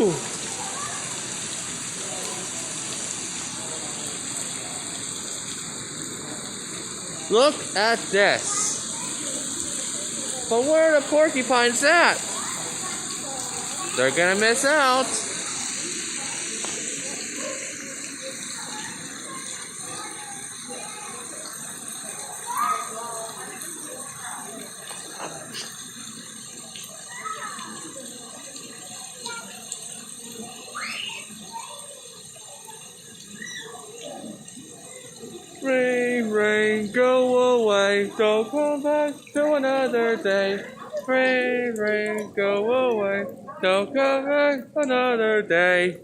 Woo! Look at this. But where are the porcupines at? They're gonna miss out. Rain, rain, go away, don't come back to another day. Rain, rain, go away, don't come back another day.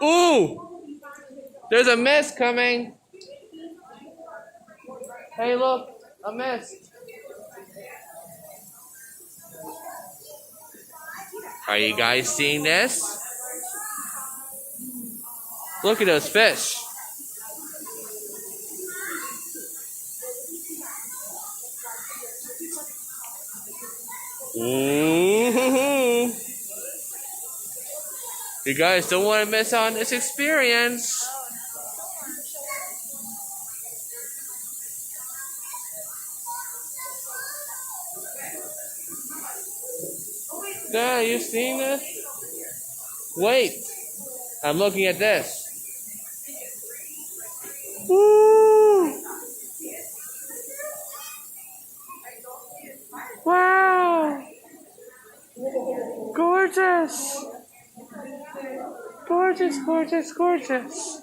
Ooh! There's a mist coming. Hey, look, a mist. Are you guys seeing this? Look at those fish. Ooh. You guys don't want to miss out on this experience. Dad, you seeing this? Wait, I'm looking at this. Woo! Wow! Gorgeous! Gorgeous, gorgeous, gorgeous.